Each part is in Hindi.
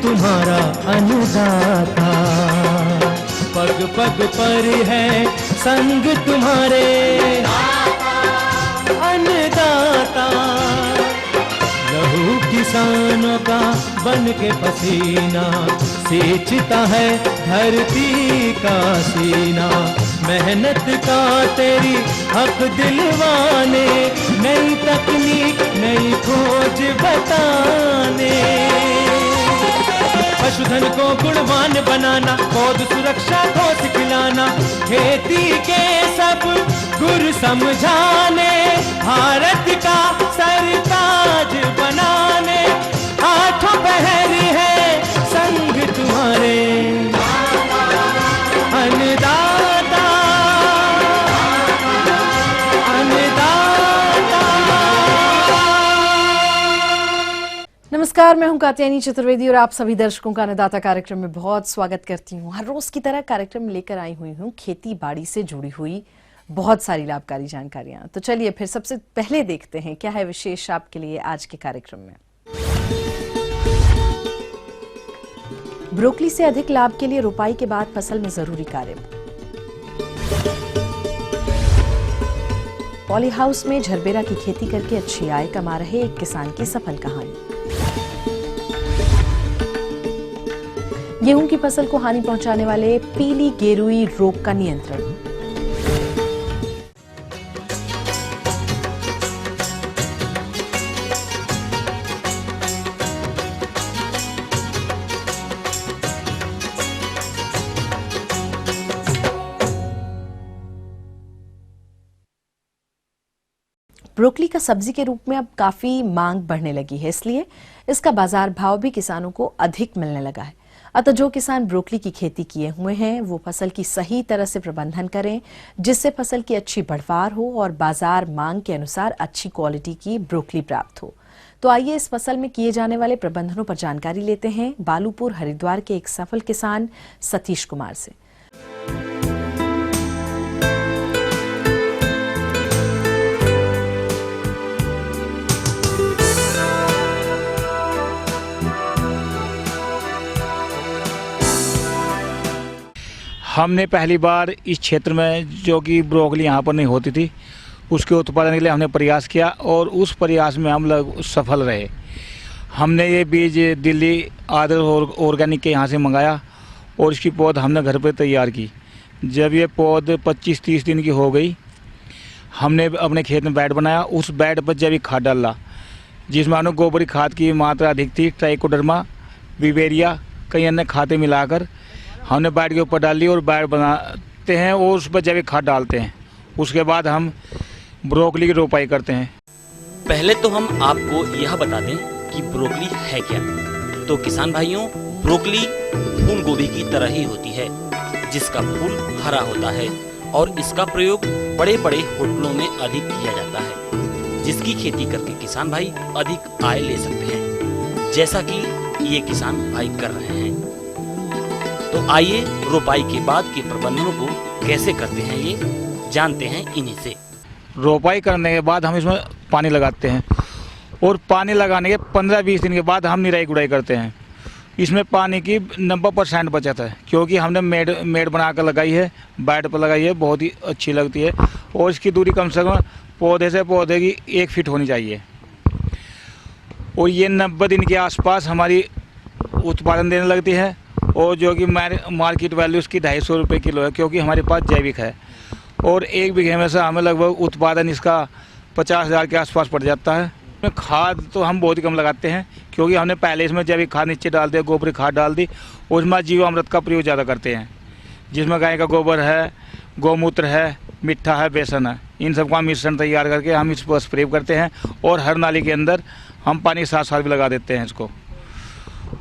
तुम्हारा अन्नदाता, पग पग पर है संग तुम्हारे अन्नदाता। लहू किसानों का बन के पसीना सींचता है धरती का सीना। मेहनत का तेरी हक दिलवाने, नई तकनीक नई खोज बताने। पशुधन को गुणवान बनाना, पौध सुरक्षा को सिखलाना, खेती के सब गुर समझाने, भारत का सरताज बनाने। आठों पहर है संग तुम्हारे अन्नदाता, अन्नदाता। नमस्कार, मैं हूं कात्यायनी चतुर्वेदी और आप सभी दर्शकों का अन्नदाता कार्यक्रम में बहुत स्वागत करती हूं। हर रोज की तरह कार्यक्रम लेकर आई हुई हूं खेती बाड़ी से जुड़ी हुई बहुत सारी लाभकारी जानकारियां। तो चलिए फिर सबसे पहले देखते हैं क्या है विशेष आपके लिए आज के कार्यक्रम में। ब्रोकली से अधिक लाभ के लिए रोपाई के बाद फसल में जरूरी कार्य। पॉली हाउस में झरबेरा की खेती करके अच्छी आय कमा रहे एक किसान की सफल कहानी। गेहूं की फसल को हानि पहुंचाने वाले पीली गेरुई रोग का नियंत्रण। ब्रोकली का सब्जी के रूप में अब काफी मांग बढ़ने लगी है, इसलिए इसका बाजार भाव भी किसानों को अधिक मिलने लगा है। अतः जो किसान ब्रोकली की खेती किए हुए हैं वो फसल की सही तरह से प्रबंधन करें, जिससे फसल की अच्छी बढ़वार हो और बाजार मांग के अनुसार अच्छी क्वालिटी की ब्रोकली प्राप्त हो। तो आइए इस फसल में किए जाने वाले प्रबंधनों पर जानकारी लेते हैं बालूपुर हरिद्वार के एक सफल किसान सतीश कुमार से। हमने पहली बार इस क्षेत्र में, जो कि ब्रोकली यहाँ पर नहीं होती थी, उसके उत्पादन के लिए हमने प्रयास किया और उस प्रयास में हम लोग सफल रहे। हमने ये बीज दिल्ली आदर्श ऑर्गेनिक के यहाँ से मंगाया और इसकी पौध हमने घर पर तैयार की। जब ये पौध 25-30 दिन की हो गई, हमने अपने खेत में बेड बनाया। उस बेड पर जैविक खाद डाला, जिसमें हमने गोबरी खाद की मात्रा अधिक थी। ट्राइकोडर्मा, बिवेरिया, कई अन्य खादें मिलाकर हमने बेड के ऊपर डाली और बेड बनाते हैं और उस पर जैविक खाद डालते हैं। उसके बाद हम ब्रोकली की रोपाई करते हैं। पहले तो हम आपको यह बता दें कि ब्रोकली है क्या। तो किसान भाइयों, ब्रोकली फूल गोभी की तरह ही होती है, जिसका फूल हरा होता है और इसका प्रयोग बड़े बड़े होटलों में अधिक किया जाता है, जिसकी खेती करके किसान भाई अधिक आय ले सकते हैं, जैसा कि ये किसान भाई कर रहे हैं। तो आइए रोपाई के बाद के प्रबंधनों को कैसे करते हैं ये जानते हैं इन्हीं से। रोपाई करने के बाद हम इसमें पानी लगाते हैं और पानी लगाने के 15-20 दिन के बाद हम निराई गुड़ाई करते हैं। इसमें पानी की 90% बचत है, क्योंकि हमने मेड़ बनाकर लगाई है, बेड पर लगाई है, बहुत ही अच्छी लगती है। और इसकी दूरी कम से कम पौधे से पौधे की 1 फीट होनी चाहिए। और ये 90 दिन के आसपास हमारी उत्पादन देने लगती है, और जो कि मार्केट वैल्यू इसकी 250 रुपये किलो है, क्योंकि हमारे पास जैविक है। और 1 बीघे में से हमें लगभग उत्पादन इसका 50,000 के आसपास पड़ जाता है। खाद तो हम बहुत ही कम लगाते हैं, क्योंकि हमने पहले इसमें जैविक खाद नीचे डाल दिया, गोबर खाद डाल दी। और इसमें जीवामृत का प्रयोग ज़्यादा करते हैं, जिसमें गाय का गोबर है, गौमूत्र है, मिट्ठा है, बेसन है। इन सबका मिश्रण तैयार करके हम इस पर स्प्रे करते हैं और हर नाली के अंदर हम पानी साथ भी लगा देते हैं इसको।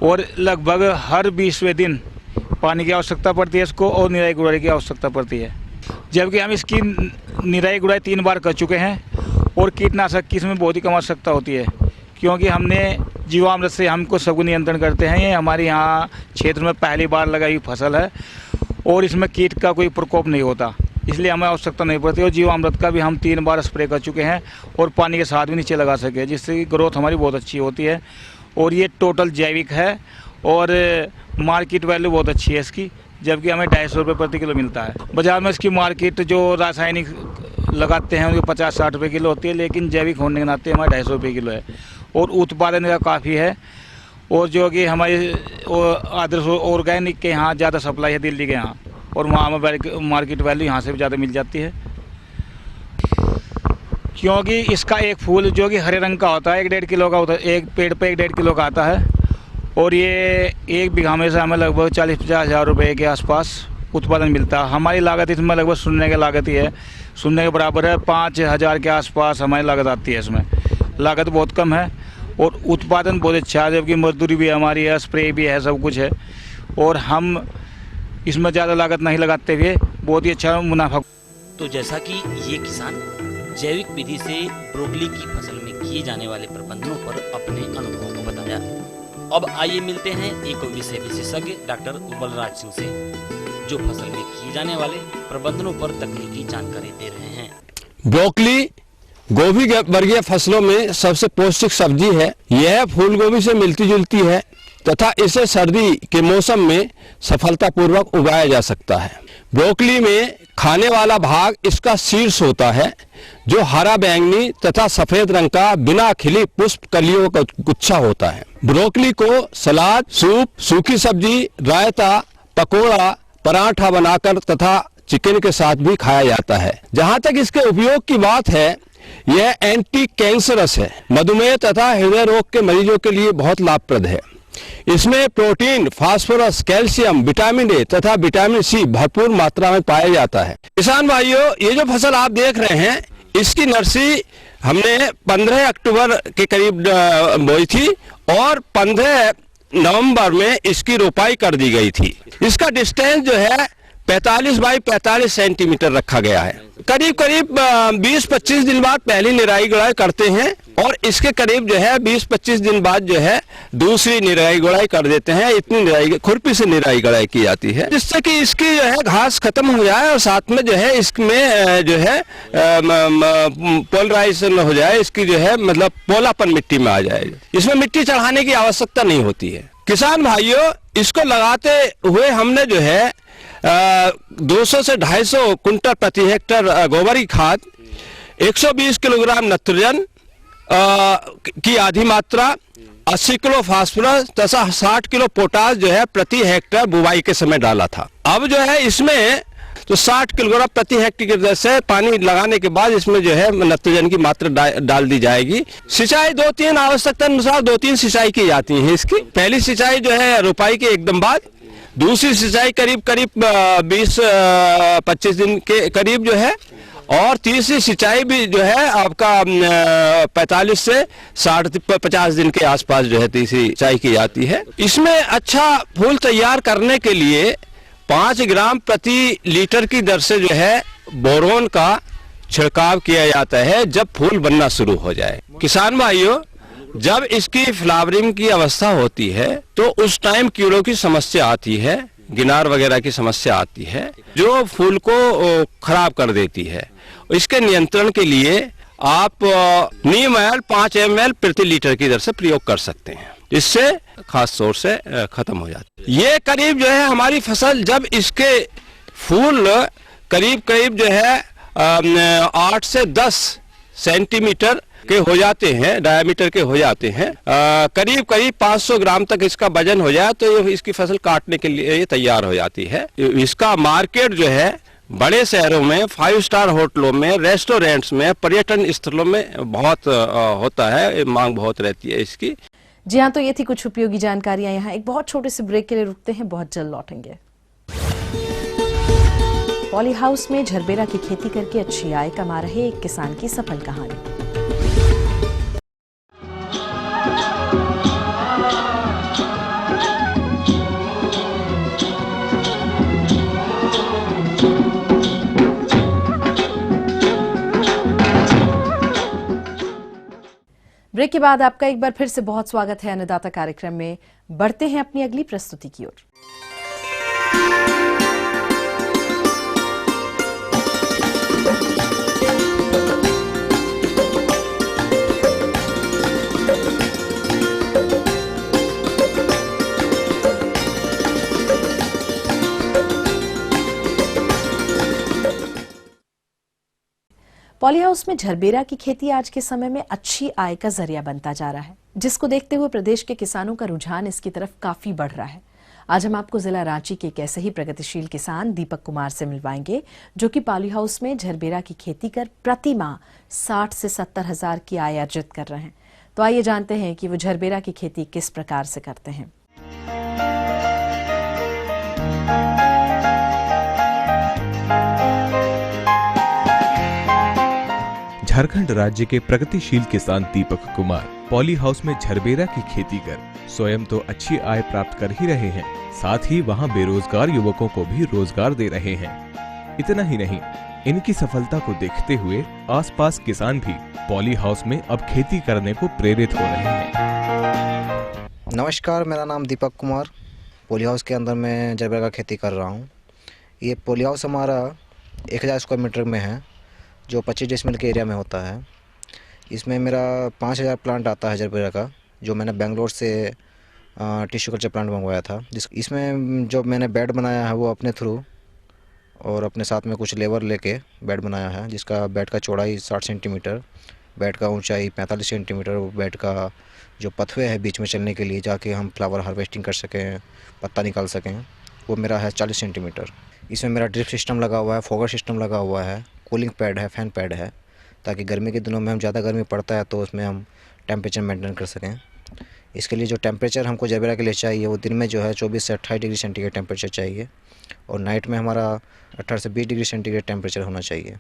और लगभग हर 20वें दिन पानी की आवश्यकता पड़ती है इसको, और निराई गुड़ाई की आवश्यकता पड़ती है। जबकि हम इसकी निराई गुड़ाई 3 बार कर चुके हैं। और कीटनाशक की इसमें बहुत ही कम आवश्यकता होती है, क्योंकि हमने जीवामृत से हमको सबको नियंत्रण करते हैं। ये हमारे यहाँ क्षेत्र में पहली बार लगाई हुई फसल है और इसमें कीट का कोई प्रकोप नहीं होता, इसलिए हमें आवश्यकता नहीं पड़ती। और जीवामृत का भी हम 3 बार स्प्रे कर चुके हैं और पानी के साथ भी नीचे लगा सके, जिससे कि ग्रोथ हमारी बहुत अच्छी होती है। और ये टोटल जैविक है और मार्केट वैल्यू बहुत अच्छी है इसकी, जबकि हमें 250 रुपये प्रति किलो मिलता है। बाज़ार में इसकी मार्केट जो रासायनिक लगाते हैं उनकी 50-60 रुपये किलो होती है, लेकिन जैविक होने के नाते हमारे 250 रुपये किलो है और उत्पादन का काफ़ी है। और जो कि हमारे आदर्श ऑर्गेनिक के यहाँ ज़्यादा सप्लाई है दिल्ली के यहाँ, और वहाँ हमें मार्केट वैल्यू यहाँ से भी ज़्यादा मिल जाती है, क्योंकि इसका एक फूल जो कि हरे रंग का होता है 1-1.5 किलो का होता है, एक पेड़ पे 1-1.5 किलो का आता है। और ये 1 बीघा में से हमें लगभग 40-50 हज़ार रुपये के आसपास उत्पादन मिलता है। हमारी लागत इसमें लगभग शून्य की लागत ही है, शून्य के बराबर है। 5,000 के आसपास हमारी लागत आती है, इसमें लागत बहुत कम है और उत्पादन बहुत अच्छा है, जबकि मजदूरी भी हमारी है, स्प्रे भी है, सब कुछ है। और हम इसमें ज़्यादा लागत नहीं लगाते हुए बहुत ही अच्छा मुनाफा। तो जैसा कि ये किसान जैविक विधि से ब्रोकली की फसल में किए जाने वाले प्रबंधनों पर अपने अनुभवों को बताया, अब आइए मिलते हैं एक विषय विशेषज्ञ डॉक्टर बलराज सिंह से, जो फसल में किए जाने वाले प्रबंधनों पर तकनीकी जानकारी दे रहे हैं। ब्रोकली गोभी वर्गीय फसलों में सबसे पौष्टिक सब्जी है। यह फूल गोभी से मिलती जुलती है तथा इसे सर्दी के मौसम में सफलतापूर्वक उगाया जा सकता है। ब्रोकली में खाने वाला भाग इसका शीर्ष होता है, जो हरा बैंगनी तथा सफेद रंग का बिना खिली पुष्प कलियों का गुच्छा होता है। ब्रोकली को सलाद, सूप, सूखी सब्जी, रायता, पकोड़ा, पराठा बनाकर तथा चिकन के साथ भी खाया जाता है। जहाँ तक इसके उपयोग की बात है, यह एंटी कैंसरस है। मधुमेह तथा हृदय रोग के मरीजों के लिए बहुत लाभप्रद है। इसमें protein, phosphorus, calcium, vitamin A तथा विटामिन सी भरपूर मात्रा में पाया जाता है। किसान भाइयों, ये जो फसल आप देख रहे हैं, इसकी नर्सरी हमने 15 अक्टूबर के करीब बोई थी और 15 नवंबर में इसकी रोपाई कर दी गई थी। इसका डिस्टेंस जो है 45 बाई 45 सेंटीमीटर रखा गया है। करीब करीब 20-25 दिन बाद पहली निराई गुड़ाई करते हैं और इसके करीब जो है 20-25 दिन बाद जो है दूसरी निराई गुड़ाई कर देते हैं। इतनी निराई खुरपी से निराई गुड़ाई की जाती है, जिससे कि इसकी जो है घास खत्म हो जाए और साथ में जो है इसमें जो है पोलराइजेशन हो जाए, इसकी जो है मतलब पोलापन मिट्टी में आ जाए। इसमें मिट्टी चढ़ाने की आवश्यकता नहीं होती है। किसान भाइयों, इसको लगाते हुए हमने जो है 200 से 250 कुंटल प्रति हेक्टर गोबर की खाद, 120 किलोग्राम नाइट्रोजन की आधी मात्रा, 80 किलो फास्फोरस तथा 60 किलो पोटास जो है प्रति हेक्टर बुवाई के समय डाला था। अब जो है इसमें तो 60 किलोग्राम प्रति हेक्टर की दर से पानी लगाने के बाद इसमें जो है नाइट्रोजन की मात्रा डाल दी जाएगी। सिंचाई 2-3 आवश्यकता अनुसार 2-3 सिंचाई की जाती है इसकी। पहली सिंचाई जो है रोपाई के एकदम बाद, दूसरी सिंचाई करीब 20-25 दिन के करीब जो है, और तीसरी सिंचाई भी जो है आपका 45 से 50 दिन के आसपास जो है तीसरी सिंचाई की जाती है। इसमें अच्छा फूल तैयार करने के लिए 5 ग्राम प्रति लीटर की दर से जो है बोरोन का छिड़काव किया जाता है जब फूल बनना शुरू हो जाए। किसान भाइयों, जब इसकी फ्लावरिंग की अवस्था होती है तो उस टाइम कीड़ों की समस्या आती है, गिनार वगैरह की समस्या आती है, जो फूल को खराब कर देती है। इसके नियंत्रण के लिए आप नीम ऑयल 5 ml प्रति लीटर की दर से प्रयोग कर सकते हैं। इससे खास तौर से खत्म हो जाती है। ये करीब जो है हमारी फसल जब इसके फूल करीब करीब जो है 8 से 10 सेंटीमीटर के हो जाते हैं, डायमीटर के हो जाते हैं, करीब करीब 500 ग्राम तक इसका वजन हो जाए तो इसकी फसल काटने के लिए तैयार हो जाती है। इसका मार्केट जो है बड़े शहरों में, 5 स्टार होटलों में, रेस्टोरेंट्स में, पर्यटन स्थलों में बहुत होता है, मांग बहुत रहती है इसकी। जी हाँ, तो ये थी कुछ उपयोगी जानकारियां। यहाँ एक बहुत छोटे से ब्रेक के लिए रुकते हैं, बहुत जल्द लौटेंगे। पॉली हाउस में झरबेरा की खेती करके अच्छी आय कमा रहे एक किसान की सफल कहानी। ब्रेक के बाद आपका एक बार फिर से बहुत स्वागत है अन्नदाता कार्यक्रम में। बढ़ते हैं अपनी अगली प्रस्तुति की ओर। पॉली हाउस में झरबेरा की खेती आज के समय में अच्छी आय का जरिया बनता जा रहा है, जिसको देखते हुए प्रदेश के किसानों का रुझान इसकी तरफ काफी बढ़ रहा है। आज हम आपको जिला रांची के एक ऐसे ही प्रगतिशील किसान दीपक कुमार से मिलवाएंगे, जो कि पॉली हाउस में झरबेरा की खेती कर प्रति माह 60 से 70 हजार की आय अर्जित कर रहे हैं। तो आइए जानते हैं कि वो झरबेरा की खेती किस प्रकार से करते हैं। झारखंड राज्य के प्रगतिशील किसान दीपक कुमार पॉली हाउस में झरबेरा की खेती कर स्वयं तो अच्छी आय प्राप्त कर ही रहे हैं, साथ ही वहां बेरोजगार युवकों को भी रोजगार दे रहे हैं। इतना ही नहीं, इनकी सफलता को देखते हुए आसपास किसान भी पॉली हाउस में अब खेती करने को प्रेरित हो रहे हैं। नमस्कार, मेरा नाम दीपक कुमार। पॉली हाउस के अंदर मैं झरबेरा का खेती कर रहा हूँ। ये पॉली हाउस हमारा 1000 स्क्वायर मीटर में है, जो 25 डेसिमल के एरिया में होता है। इसमें मेरा 5000 प्लांट आता है झरबेरा का, जो मैंने बेंगलोर से टिश्यू कल्चर प्लांट मंगवाया था। इसमें जो मैंने बेड बनाया है वो अपने थ्रू और अपने साथ में कुछ लेबर लेके बेड बनाया है, जिसका बेड का चौड़ाई 60 सेंटीमीटर, बेड का ऊंचाई 45 सेंटीमीटर, वो बेड का जो पथवे है बीच में चलने के लिए जाके हम फ्लावर हार्वेस्टिंग कर सकें, पत्ता निकाल सकें, वो मेरा है 40 सेंटीमीटर। इसमें मेरा ड्रिप सिस्टम लगा हुआ है, फोगर सिस्टम लगा हुआ है, कूलिंग पैड है, फैन पैड है, ताकि गर्मी के दिनों में हम ज़्यादा गर्मी पड़ता है तो उसमें हम टेम्परेचर मेंटेन कर सकें। इसके लिए जो टेम्परेचर हमको झरबेरा के लिए चाहिए वो दिन में जो है 24 से 28 डिग्री सेंटीग्रेड टेम्परेचर चाहिए, और नाइट में हमारा 18 से 20 डिग्री सेंटीग्रेड टेम्परेचर होना चाहिए।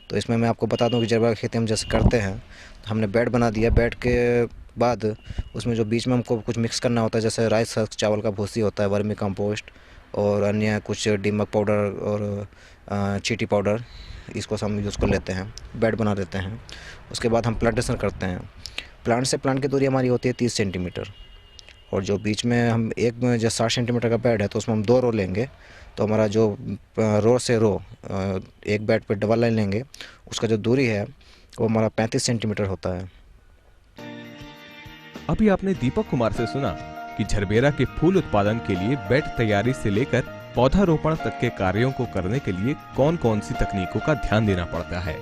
तो इसमें मैं आपको बता दूं कि झरबेरा की खेती हम जैसे करते हैं, तो हमने बेड बना दिया। बेड के बाद उसमें जो बीच में हमको कुछ मिक्स करना होता है, जैसे राइस हस्क, चावल का भूसी होता है, वर्मी कंपोस्ट और अन्य कुछ दीमक पाउडर और चीटी पाउडर, इसको हम यूज़ कर लेते हैं, बेड बना देते हैं। उसके बाद हम प्लांटेशन करते हैं। प्लांट से प्लांट की दूरी हमारी होती है 30 सेंटीमीटर, और जो बीच में हम एक जो 60 सेंटीमीटर का बेड है तो उसमें हम 2 रो लेंगे, तो हमारा जो रो से रो एक बेड पे डबल लाइन लेंगे, उसका जो दूरी है वो हमारा 35 सेंटीमीटर होता है। अभी आपने दीपक कुमार से सुना कि झरबेरा के फूल उत्पादन के लिए बेड तैयारी से लेकर पौधारोपण तक के कार्यों को करने के लिए कौन कौन सी तकनीकों का ध्यान देना पड़ता है।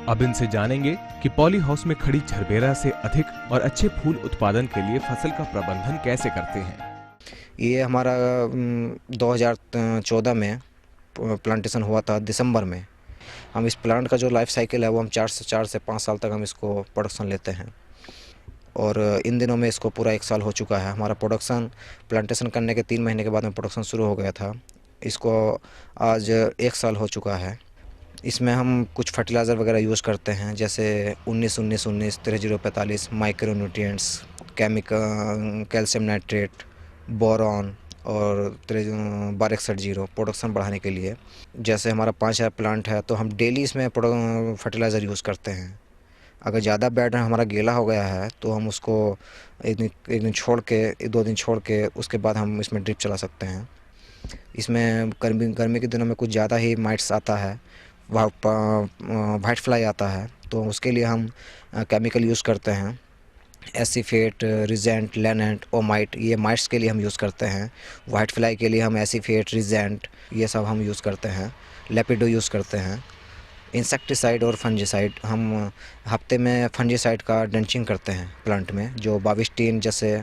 अब इनसे जानेंगे कि पॉली हाउस में खड़ी झरबेरा से अधिक और अच्छे फूल उत्पादन के लिए फसल का प्रबंधन कैसे करते हैं। ये हमारा 2014 में प्लांटेशन हुआ था, दिसंबर में। हम इस प्लांट का जो लाइफ साइकिल है वो हम 4 से 5 साल तक हम इसको प्रोडक्शन लेते हैं, और इन दिनों में इसको पूरा 1 साल हो चुका है। हमारा प्रोडक्शन प्लांटेशन करने के 3 महीने के बाद में प्रोडक्शन शुरू हो गया था। इसको आज 1 साल हो चुका है। इसमें हम कुछ फर्टिलाइज़र वगैरह यूज़ करते हैं, जैसे 19-19-19, 30-45, micro nutrients, chemical, calcium nitrate, boron और 1261 प्रोडक्शन बढ़ाने के लिए। जैसे हमारा 5000 प्लांट है तो हम डेली इसमें फर्टिलाइज़र यूज़ करते हैं। अगर ज़्यादा बेड हमारा गीला हो गया है तो हम उसको एक दिन छोड़ के, 2 दिन छोड़ के उसके बाद हम इसमें ड्रिप चला सकते हैं। इसमें गर्मी के दिनों में कुछ ज़्यादा ही माइट्स आता है, वाइट फ्लाई आता है, तो उसके लिए हम केमिकल यूज़ करते हैं, एसीफेट, रिजेंट, लेनेंट, ओमाइट, ये माइट्स के लिए हम यूज़ करते हैं। वाइट फ्लाई के लिए हम एसीफेट, रिजेंट, ये सब हम यूज़ करते हैं। लेपिडो यूज़ करते हैं। इंसेक्टिसाइड और फंजीसाइड, हम हफ्ते में फंजीसाइड का ड्रेंचिंग करते हैं प्लांट में, जो बाविस्टीन जैसे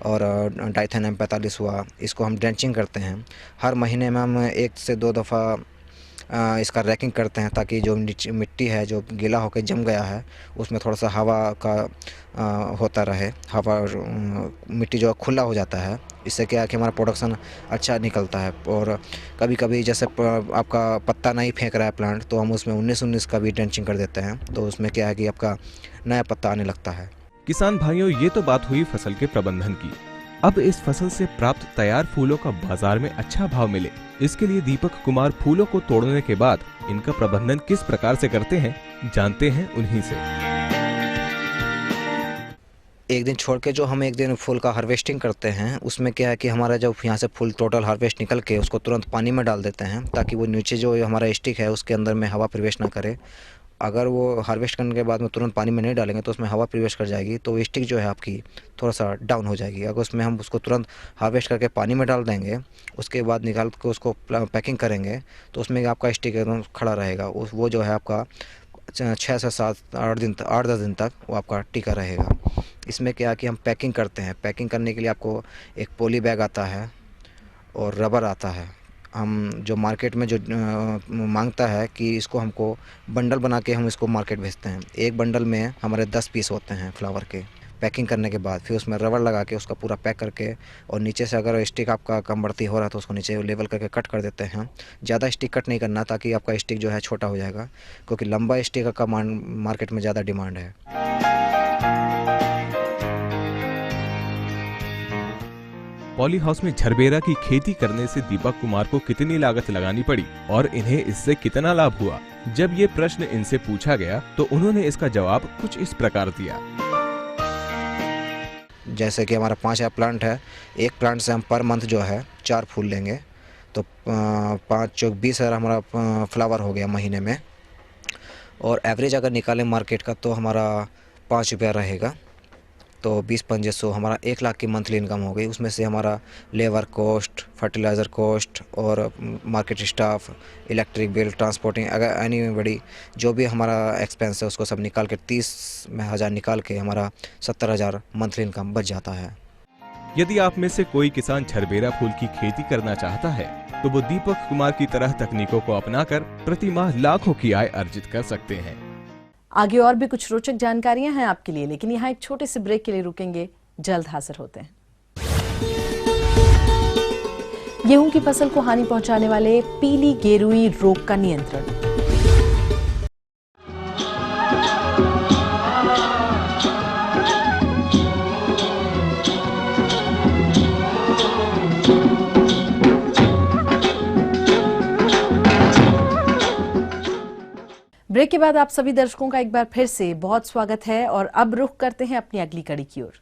और डाइथेनम 45 हुआ, इसको हम ड्रेंचिंग करते हैं। हर महीने में हम 1 से 2 दफ़ा इसका रैकिंग करते हैं, ताकि जो मिट्टी है जो गीला होकर जम गया है उसमें थोड़ा सा हवा का होता रहे, हवा मिट्टी जो खुला हो जाता है। इससे क्या है कि हमारा प्रोडक्शन अच्छा निकलता है। और कभी कभी जैसे आपका पत्ता नहीं फेंक रहा है प्लांट, तो हम उसमें 19-19 का भी ड्रेंचिंग कर देते हैं, तो उसमें क्या है कि आपका नया पत्ता आने लगता है। किसान भाइयों, ये तो बात हुई फसल के प्रबंधन की। अब इस फसल से प्राप्त तैयार फूलों का बाजार में अच्छा भाव मिले, इसके लिए दीपक कुमार फूलों को तोड़ने के बाद इनका प्रबंधन किस प्रकार से करते हैं, जानते हैं उन्हीं से। एक दिन छोड़ के जो हम एक दिन फूल का हार्वेस्टिंग करते हैं, उसमें क्या है कि हमारा जब यहाँ से फूल टोटल हार्वेस्ट निकल के उसको तुरंत पानी में डाल देते हैं, ताकि वो नीचे जो हमारा स्टिक है उसके अंदर में हवा प्रवेश ना करे। अगर वो हार्वेस्ट करने के बाद में तुरंत पानी में नहीं डालेंगे तो उसमें हवा प्रवेश कर जाएगी, तो स्टिक जो है आपकी थोड़ा सा डाउन हो जाएगी। अगर उसमें हम उसको तुरंत हार्वेस्ट करके पानी में डाल देंगे, उसके बाद निकाल के उसको पैकिंग करेंगे, तो उसमें आपका स्टिक एकदम खड़ा रहेगा। वो जो है आपका 6 से 8-10 दिन तक वो आपका टिका रहेगा। इसमें क्या कि हम पैकिंग करते हैं। पैकिंग करने के लिए आपको एक पॉली बैग आता है और रबर आता है। हम जो मार्केट में जो मांगता है कि इसको हमको बंडल बना के हम इसको मार्केट भेजते हैं। एक बंडल में हमारे 10 पीस होते हैं फ्लावर के। पैकिंग करने के बाद फिर उसमें रबर लगा के उसका पूरा पैक करके, और नीचे से अगर स्टिक आपका कम बढ़ती हो रहा है तो उसको नीचे लेवल करके कट कर देते हैं। ज़्यादा स्टिक कट नहीं करना, ताकि आपका स्टिक जो है छोटा हो जाएगा, क्योंकि लंबा स्टिक का मार्केट में ज़्यादा डिमांड है। पॉली हाउस में झरबेरा की खेती करने से दीपक कुमार को कितनी लागत लगानी पड़ी और इन्हें इससे कितना लाभ हुआ? जब ये प्रश्न इनसे पूछा गया तो उन्होंने इसका जवाब कुछ इस प्रकार दिया। जैसे कि हमारा 5 प्लांट है, एक प्लांट से हम पर मंथ जो है 4 फूल लेंगे, तो 5 चौक 20,000 हमारा फ्लावर हो गया महीने में। और एवरेज अगर निकालें मार्केट का तो हमारा 5 रुपया रहेगा, तो 20-25 हमारा 1 लाख की मंथली इनकम हो गई। उसमें से हमारा लेबर कॉस्ट, फर्टिलाइज़र कॉस्ट और market staff, electric bill, transporting, अगर एनीबडी जो भी हमारा एक्सपेंस है उसको सब निकाल के 30,000 निकाल के हमारा 70,000 मंथली इनकम बच जाता है। यदि आप में से कोई किसान झरबेरा फूल की खेती करना चाहता है तो वो दीपक कुमार की तरह तकनीकों को अपनाकर प्रति माह लाखों की आय अर्जित कर सकते हैं। आगे और भी कुछ रोचक जानकारियां हैं आपके लिए, लेकिन यहाँ एक छोटे से ब्रेक के लिए रुकेंगे। जल्द हाजिर होते हैं। गेहूं की फसल को हानि पहुंचाने वाले पीली गेरुई रोग का नियंत्रण। ब्रेक के बाद आप सभी दर्शकों का एक बार फिर से बहुत स्वागत है और अब रुख करते हैं अपनी अगली कड़ी की ओर।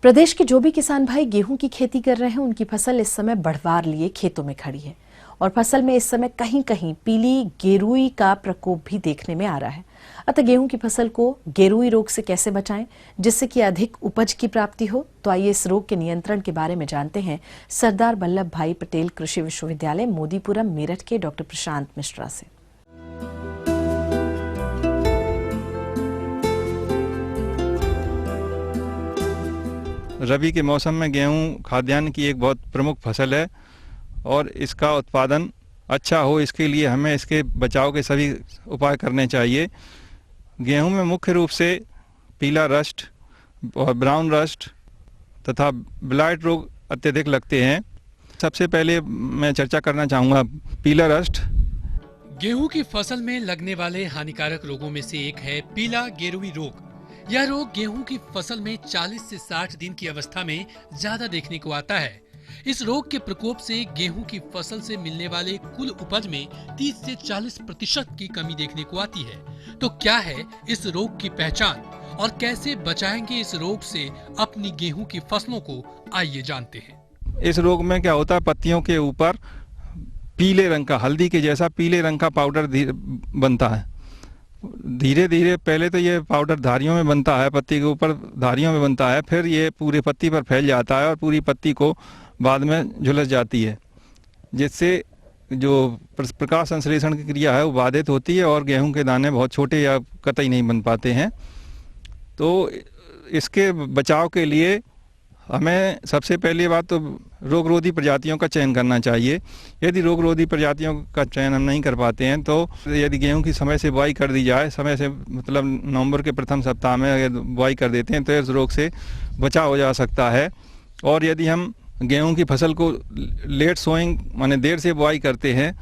प्रदेश के जो भी किसान भाई गेहूं की खेती कर रहे हैं, उनकी फसल इस समय बढ़वार लिए खेतों में खड़ी है और फसल में इस समय कहीं कहीं पीली गेरुई का प्रकोप भी देखने में आ रहा है। अतः गेहूं की फसल को गेरुई रोग से कैसे बचाएं जिससे कि अधिक उपज की प्राप्ति हो, तो आइए इस रोग के नियंत्रण के बारे में जानते हैं सरदार वल्लभ भाई पटेल कृषि विश्वविद्यालय मोदीपुरम मेरठ के डॉक्टर प्रशांत मिश्रा से। रबी के मौसम में गेहूं खाद्यान्न की एक बहुत प्रमुख फसल है और इसका उत्पादन अच्छा हो, इसके लिए हमें इसके बचाव के सभी उपाय करने चाहिए। गेहूं में मुख्य रूप से पीला रस्ट और ब्राउन रस्ट तथा ब्लाइट रोग अत्यधिक लगते हैं। सबसे पहले मैं चर्चा करना चाहूँगा पीला रस्ट। गेहूं की फसल में लगने वाले हानिकारक रोगों में से एक है पीला गेरुई रोग। यह रोग गेहूं की फसल में 40 से 60 दिन की अवस्था में ज्यादा देखने को आता है। इस रोग के प्रकोप से गेहूं की फसल से मिलने वाले कुल उपज में 30 से 40% की कमी देखने को आती है। तो क्या है इस रोग की पहचान और कैसे बचाएंगे इस रोग से अपनी गेहूं की फसलों को, आइए जानते हैं। इस रोग में क्या होता है, पत्तियों के ऊपर पीले रंग का, हल्दी के जैसा पीले रंग का पाउडर बनता है। धीरे धीरे पहले तो ये पाउडर धारियों में बनता है, पत्ती के ऊपर धारियों में बनता है, फिर ये पूरे पत्ती पर फैल जाता है और पूरी पत्ती को बाद में झुलस जाती है, जिससे जो प्रकाश संश्लेषण की क्रिया है वो बाधित होती है और गेहूं के दाने बहुत छोटे या कतई नहीं बन पाते हैं। तो इसके बचाव के लिए हमें सबसे पहली बात तो रोगरोधी प्रजातियों का चयन करना चाहिए। यदि रोगरोधी प्रजातियों का चयन हम नहीं कर पाते हैं तो यदि गेहूं की समय से बुआई कर दी जाए, समय से मतलब नवंबर के प्रथम सप्ताह में अगर बुआई कर देते हैं तो इस रोग से बचाव हो जा सकता है। और यदि हम गेहूं की फसल को लेट सोइंग माने देर से बुआई करते हैं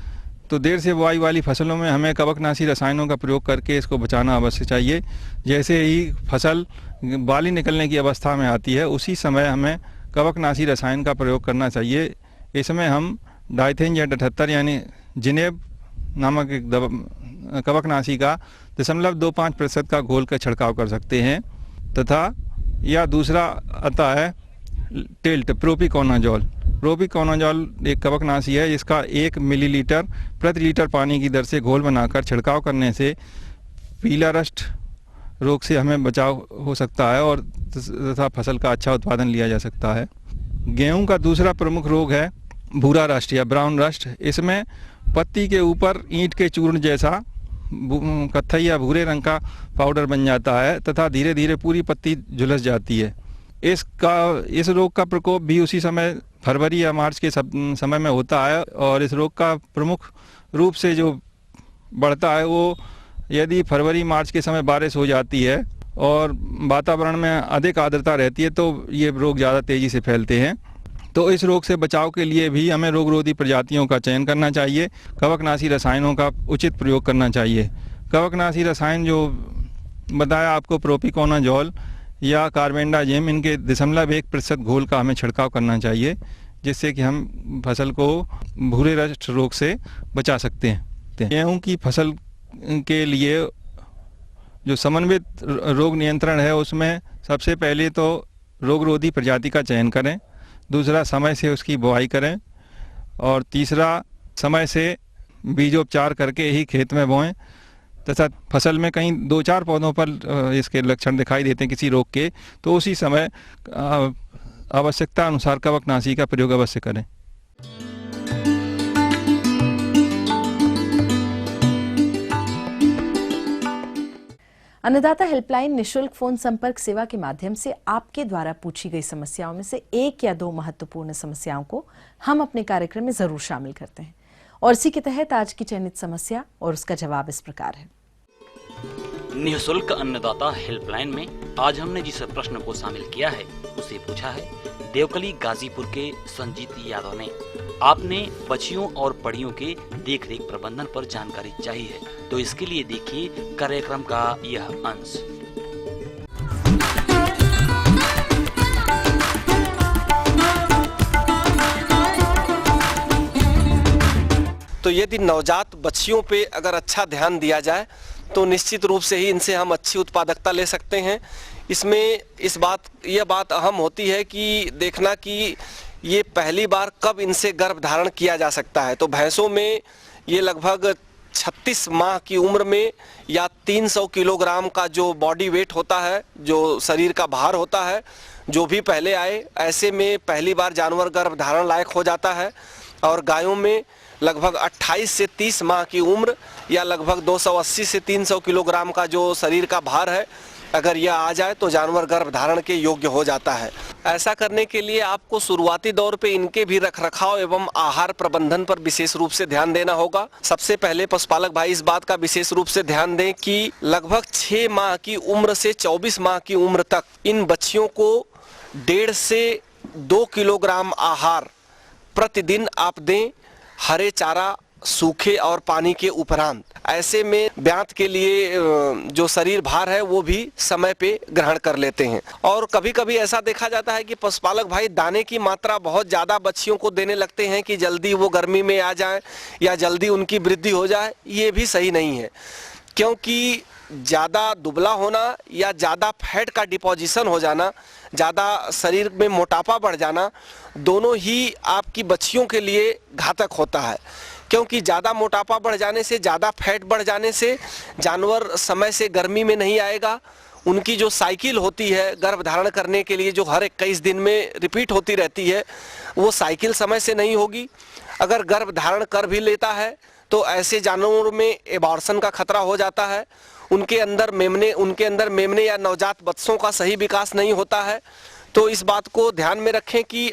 तो देर से बुआई वाली फसलों में हमें कवकनाशी रसायनों का प्रयोग करके इसको बचाना अवश्य चाहिए। जैसे ही फसल बाली निकलने की अवस्था में आती है उसी समय हमें कवकनाशी रसायन का प्रयोग करना चाहिए। इसमें हम डाइथेन या 78 यानी जिनेब नामक एक कवकनाशी का 0.25% का घोल का छिड़काव कर सकते हैं। तथा या दूसरा आता है टिल्ट प्रोपिकोनाजोल, प्रोपिकोनाजोल एक कवकनाशी है, इसका 1 मिलीलीटर प्रति लीटर पानी की दर से घोल बनाकर छिड़काव करने से पीला रस्ट रोग से हमें बचाव हो सकता है और तथा फसल का अच्छा उत्पादन लिया जा सकता है। गेहूं का दूसरा प्रमुख रोग है भूरा रस्ट या ब्राउन रस्ट। इसमें पत्ती के ऊपर ईंट के चूर्ण जैसा कत्थई या भूरे रंग का पाउडर बन जाता है तथा धीरे धीरे पूरी पत्ती झुलस जाती है। इस रोग का प्रकोप भी उसी समय फरवरी या मार्च के समय में होता है और इस रोग का प्रमुख रूप से जो बढ़ता है वो यदि फरवरी मार्च के समय बारिश हो जाती है और वातावरण में अधिक आर्द्रता रहती है तो ये रोग ज़्यादा तेज़ी से फैलते हैं। तो इस रोग से बचाव के लिए भी हमें रोगरोधी प्रजातियों का चयन करना चाहिए, कवकनाशी रसायनों का उचित प्रयोग करना चाहिए। कवकनाशी रसायन जो बताया आपको प्रोपिकोनाजोल या कार्बेंडाजिम, इनके 0.1% घोल का हमें छिड़काव करना चाहिए जिससे कि हम फसल को भूरे रस्ट रोग से बचा सकते हैं। गेहूँ की फसल के लिए जो समन्वित रोग नियंत्रण है उसमें सबसे पहले तो रोगरोधी प्रजाति का चयन करें, दूसरा समय से उसकी बुआई करें और तीसरा समय से बीजोपचार करके ही खेत में बोएं तथा फसल में कहीं 2-4 पौधों पर इसके लक्षण दिखाई देते हैं किसी रोग के तो उसी समय आवश्यकता अनुसार कवकनाशी का प्रयोग अवश्य करें। अन्नदाता हेल्पलाइन निशुल्क फोन संपर्क सेवा के माध्यम से आपके द्वारा पूछी गई समस्याओं में से 1 या 2 महत्वपूर्ण समस्याओं को हम अपने कार्यक्रम में जरूर शामिल करते हैं और इसी के तहत आज की चयनित समस्या और उसका जवाब इस प्रकार है। निःशुल्क अन्नदाता हेल्पलाइन में आज हमने जिस प्रश्न को शामिल किया है उसे पूछा है देवकली गाजीपुर के संजीत यादव ने। आपने बछियों और पड़ियों के देखरेख प्रबंधन पर जानकारी चाहिए है तो इसके लिए देखिए कार्यक्रम का यह अंश। तो यदि नवजात बच्चियों पे अगर अच्छा ध्यान दिया जाए तो निश्चित रूप से ही इनसे हम अच्छी उत्पादकता ले सकते हैं। इसमें यह बात अहम होती है कि देखना कि ये पहली बार कब इनसे गर्भधारण किया जा सकता है। तो भैंसों में ये लगभग 36 माह की उम्र में या 300 किलोग्राम का जो बॉडी वेट होता है, जो शरीर का भार होता है, जो भी पहले आए ऐसे में पहली बार जानवर गर्भधारण लायक हो जाता है। और गायों में लगभग 28 से 30 माह की उम्र या लगभग 280 से 300 किलोग्राम का जो शरीर का भार है, अगर यह आ जाए तो जानवर गर्भधारण के योग्य हो जाता है। ऐसा करने के लिए आपको शुरुआती दौर पे इनके भी रखरखाव एवं आहार प्रबंधन पर विशेष रूप से ध्यान देना होगा। सबसे पहले पशुपालक भाई इस बात का विशेष रूप से ध्यान दें कि लगभग 6 माह की उम्र से 24 माह की उम्र तक इन बच्चियों को 1.5 से 2 किलोग्राम आहार प्रतिदिन आप दें, हरे चारा, सूखे और पानी के उपरांत। ऐसे में ब्यात के लिए जो शरीर भार है वो भी समय पे ग्रहण कर लेते हैं। और कभी कभी ऐसा देखा जाता है कि पशुपालक भाई दाने की मात्रा बहुत ज़्यादा बच्चियों को देने लगते हैं कि जल्दी वो गर्मी में आ जाए या जल्दी उनकी वृद्धि हो जाए। ये भी सही नहीं है, क्योंकि ज़्यादा दुबला होना या ज़्यादा फैट का डिपोजिशन हो जाना, ज़्यादा शरीर में मोटापा बढ़ जाना, दोनों ही आपकी बच्चियों के लिए घातक होता है। क्योंकि ज़्यादा मोटापा बढ़ जाने से, ज़्यादा फैट बढ़ जाने से जानवर समय से गर्मी में नहीं आएगा। उनकी जो साइकिल होती है गर्भधारण करने के लिए, जो हर 21 दिन में रिपीट होती रहती है, वो साइकिल समय से नहीं होगी। अगर गर्भधारण कर भी लेता है तो ऐसे जानवरों में एबॉर्शन का खतरा हो जाता है। उनके अंदर मेमने या नवजात बच्चों का सही विकास नहीं होता है। तो इस बात को ध्यान में रखें कि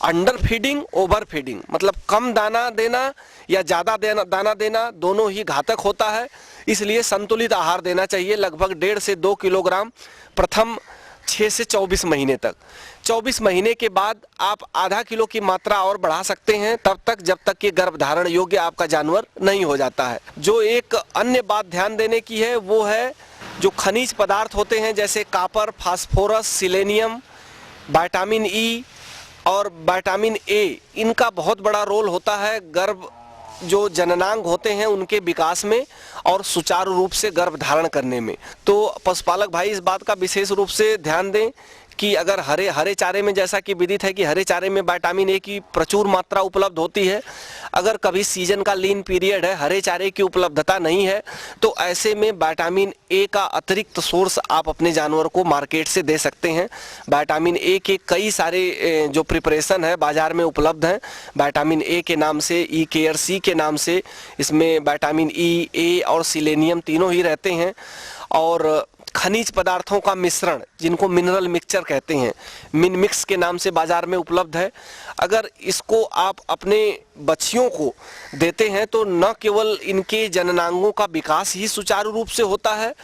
अंडर फीडिंग, ओवर फीडिंग मतलब कम दाना देना या ज़्यादा दाना देना दोनों ही घातक होता है। इसलिए संतुलित आहार देना चाहिए, लगभग 1.5 से 2 किलोग्राम प्रथम 6 से 24 महीने तक। 24 महीने के बाद आप आधा किलो की मात्रा और बढ़ा सकते हैं, तब तक जब तक कि गर्भधारण योग्य आपका जानवर नहीं हो जाता है। जो एक अन्य बात ध्यान देने की है वो है जो खनिज पदार्थ होते हैं जैसे copper, phosphorus, selenium, vitamin E और विटामिन ए, इनका बहुत बड़ा रोल होता है गर्भ जो जननांग होते हैं उनके विकास में और सुचारू रूप से गर्भ धारण करने में। तो पशुपालक भाई इस बात का विशेष रूप से ध्यान दें कि अगर हरे चारे में, जैसा कि विदित है कि हरे चारे में विटामिन ए की प्रचुर मात्रा उपलब्ध होती है, अगर कभी सीजन का लीन पीरियड है, हरे चारे की उपलब्धता नहीं है, तो ऐसे में विटामिन ए का अतिरिक्त सोर्स आप अपने जानवर को मार्केट से दे सकते हैं। विटामिन ए के कई सारे जो प्रिपरेशन है बाजार में उपलब्ध हैं। विटामिन ए के नाम से, ई केयर सी के नाम से, इसमें विटामिन ई, ए और सिलेनियम तीनों ही रहते हैं। और खनिज पदार्थों का मिश्रण, जिनको मिनरल मिक्सचर कहते हैं, मिन मिक्स के नाम से बाजार में उपलब्ध है। अगर इसको आप अपने बच्चियों को देते हैं तो न केवल इनके जननांगों का विकास ही सुचारू रूप से होता है,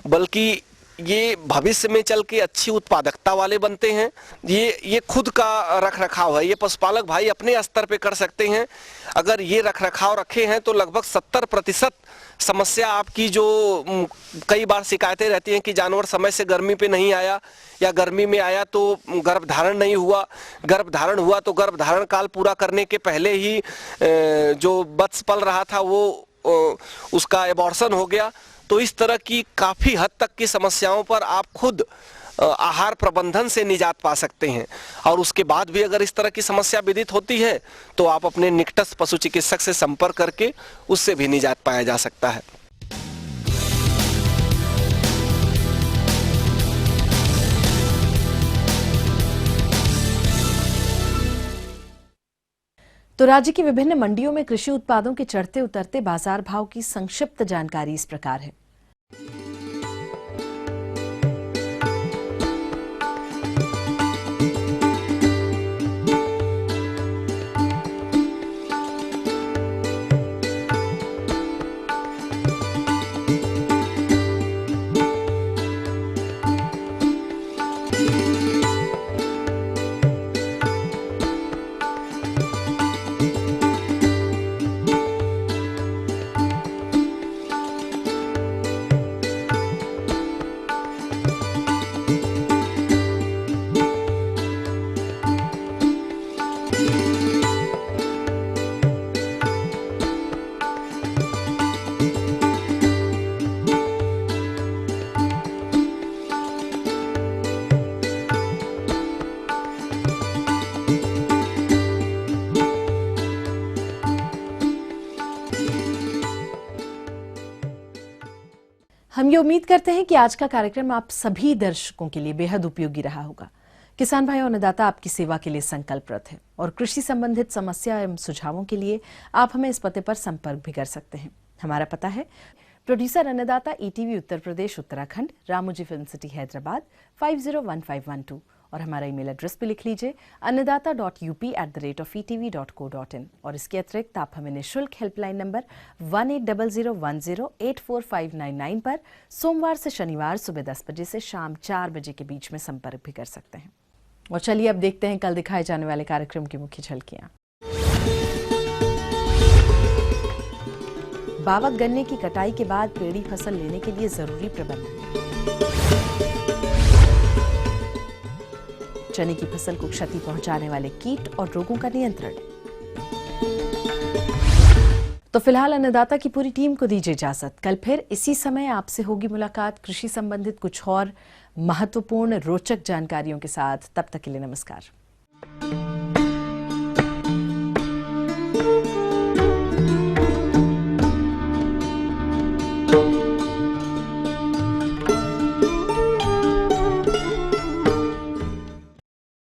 बल्कि ये भविष्य में चल के अच्छी उत्पादकता वाले बनते हैं। ये खुद का रख रखाव है, ये पशुपालक भाई अपने स्तर पे कर सकते हैं। अगर ये रख रखाव रखे हैं तो लगभग 70% समस्या आपकी, जो कई बार शिकायतें रहती हैं कि जानवर समय से गर्मी पे नहीं आया या गर्मी में आया तो गर्भधारण नहीं हुआ, गर्भधारण हुआ तो गर्भधारण काल पूरा करने के पहले ही जो बत्स पल रहा था वो उसका एबॉर्शन हो गया। तो इस तरह की काफ़ी हद तक की समस्याओं पर आप खुद आहार प्रबंधन से निजात पा सकते हैं। और उसके बाद भी अगर इस तरह की समस्या विदित होती है तो आप अपने निकटस्थ पशु चिकित्सक से संपर्क करके उससे भी निजात पाया जा सकता है। तो राज्य की विभिन्न मंडियों में कृषि उत्पादों के चढ़ते उतरते बाजार भाव की संक्षिप्त जानकारी इस प्रकार है। हम ये उम्मीद करते हैं कि आज का कार्यक्रम आप सभी दर्शकों के लिए बेहद उपयोगी रहा होगा। किसान भाई और अन्नदाता आपकी सेवा के लिए संकल्परत है और कृषि संबंधित समस्या एवं सुझावों के लिए आप हमें इस पते पर संपर्क भी कर सकते हैं। हमारा पता है प्रोड्यूसर अन्नदाता, ETV Uttar Pradesh Uttarakhand, Ramoji film city Hyderabad 501512 और हमारा ईमेल एड्रेस भी लिख लीजिए annadatta.up@etv.co.in। और इसके अतिरिक्त आप हमें निःशुल्क हेल्पलाइन नंबर 180010845999 पर सोमवार से शनिवार सुबह 10 बजे से शाम 4 बजे के बीच में संपर्क भी कर सकते हैं। और चलिए अब देखते हैं कल दिखाए जाने वाले कार्यक्रम की मुख्य झलकियां। बावक गन्ने की कटाई के बाद पेड़ी फसल लेने के लिए जरूरी प्रबंध। चने की फसल को क्षति पहुंचाने वाले कीट और रोगों का नियंत्रण। तो फिलहाल अन्नदाता की पूरी टीम को दीजिए इजाजत। कल फिर इसी समय आपसे होगी मुलाकात कृषि संबंधित कुछ और महत्वपूर्ण रोचक जानकारियों के साथ। तब तक के लिए नमस्कार।